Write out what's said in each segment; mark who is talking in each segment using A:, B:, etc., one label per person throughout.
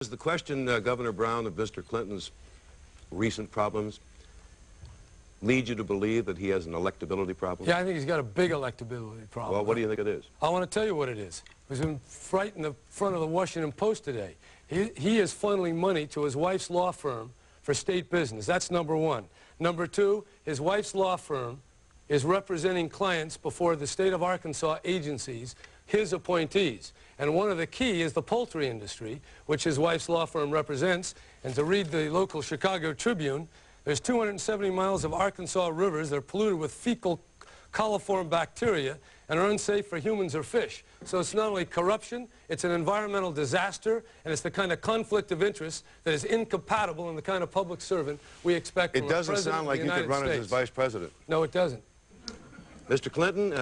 A: Does the question, Governor Brown, of Mr. Clinton's recent problems lead you to believe that he has an electability problem?
B: Yeah, I think he's got a big electability problem.
A: Well, what do you think it is?
B: I want to tell you what it is. It was right in the front of the Washington Post today. He is funneling money to his wife's law firm for state business. That's number one. Number two, his wife's law firm is representing clients before the state of Arkansas agencies, his appointees. And one of the key is the poultry industry, which his wife's law firm represents. And to read the local Chicago Tribune, there's 270 miles of Arkansas rivers that are polluted with fecal coliform bacteria and are unsafe for humans or fish. So it's not only corruption, it's an environmental disaster, and it's the kind of conflict of interest that is incompatible in the kind of public servant we expect from a president of the United States.
A: It doesn't sound like you could run as his vice president.
B: No, it doesn't.
A: Mr. Clinton, do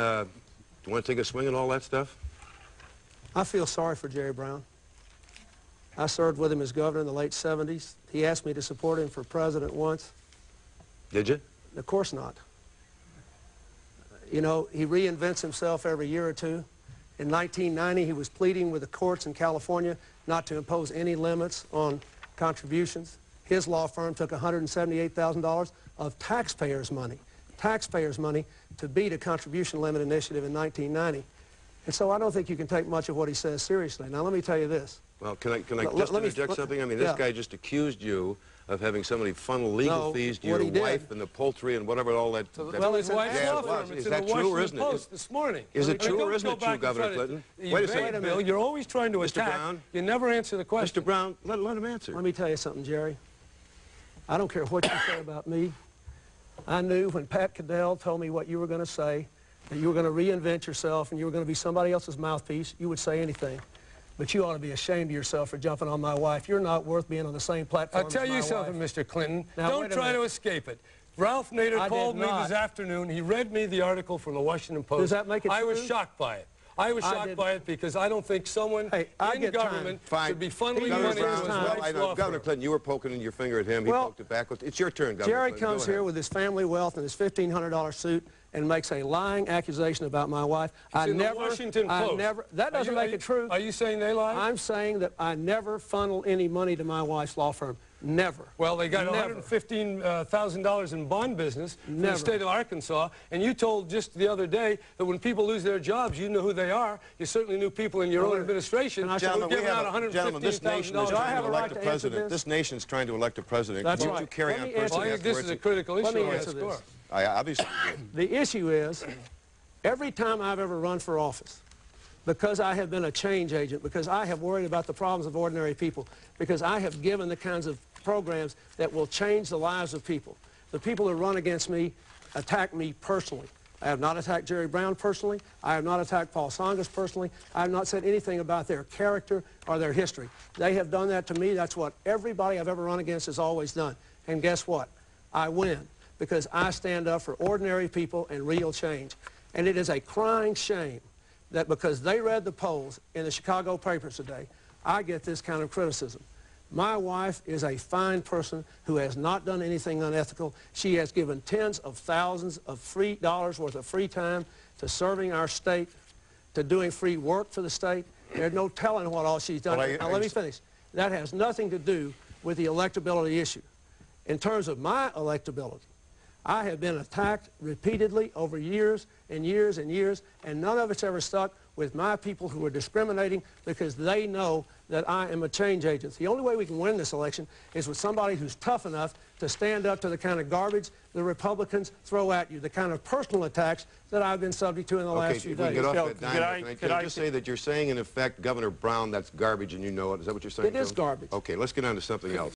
A: you want to take a swing at all that stuff?
C: I feel sorry for Jerry Brown. I served with him as governor in the late 70s. He asked me to support him for president once.
A: Did you?
C: Of course not. You know, he reinvents himself every year or two. In 1990, he was pleading with the courts in California not to impose any limits on contributions. His law firm took $178,000 of taxpayers' money to beat a contribution limit initiative in 1990. And so I don't think you can take much of what he says seriously. Now, let me tell you this.
A: Well, can I just interject something? I mean, this guy just accused you of having somebody funnel legal fees to your wife and the poultry and whatever all that...
B: Well, his wife's law firm. It's in the Washington Post this morning.
A: Is it true or isn't it true, Governor Clinton?
B: Wait a second, Bill. You're always trying to attack.
A: Mr. Brown.
B: You never answer the question.
A: Mr. Brown, let him answer.
C: Let me tell you something, Jerry. I don't care what you say about me. I knew when Pat Caddell told me what you were going to say, that you were going to reinvent yourself and you were going to be somebody else's mouthpiece, you would say anything. But you ought to be ashamed of yourself for jumping on my wife. You're not worth being on the same platform as my wife.
B: I'll tell you something, Mr. Clinton.
C: Now,
B: don't try to escape it. Ralph Nader called me this afternoon. He read me the article from the Washington Post.
C: Does that make it true?
B: I was shocked by it. I was shocked by it because I don't think someone in government should be funneling money to his wife's law firm.
A: Governor Clinton, you were poking your finger at him. He poked it back. It's your turn, Governor
C: Jerry
A: Clinton.
C: comes here with his family wealth and his $1,500 suit and makes a lying accusation about my wife.
B: The Washington Post.
C: That doesn't make it true.
B: Are you saying they lie?
C: I'm saying that I never funnel any money to my wife's law firm. Never.
B: Well, they got $115,000 in bond business from the state of Arkansas, and you told just the other day that when people lose their jobs, you know who they are. You certainly knew people in your own administration who were giving out $115,000.
A: This nation is trying to elect a president. This nation's trying to elect a president.
C: That's
A: right. You carry on personally.
B: I think this is a critical issue.
C: Let me answer this.
A: I obviously do.
C: The issue is, every time I've ever run for office, because I have been a change agent, because I have worried about the problems of ordinary people, because I have given the kinds of programs that will change the lives of people. The people who run against me attack me personally. I have not attacked Jerry Brown personally. I have not attacked Paul Tsongas personally. I have not said anything about their character or their history. They have done that to me. That's what everybody I've ever run against has always done. And guess what? I win because I stand up for ordinary people and real change. And it is a crying shame that because they read the polls in the Chicago papers today, I get this kind of criticism. My wife is a fine person who has not done anything unethical. She has given tens of thousands of free dollars worth of free time to serving our state, to doing free work for the state. There's no telling what all she's done. Now, let me finish. That has nothing to do with the electability issue. In terms of my electability, I have been attacked repeatedly over years and years and years, and none of it's ever stuck with my people who are discriminating because they know that I am a change agent. The only way we can win this election is with somebody who's tough enough to stand up to the kind of garbage the Republicans throw at you, the kind of personal attacks that I've been subject to in the last few days.
A: Get off that dime. Can I just say that you're saying, in effect, Governor Brown, that's garbage and you know it? Is that what you're saying?
C: It is garbage.
A: Okay, let's get on to something else.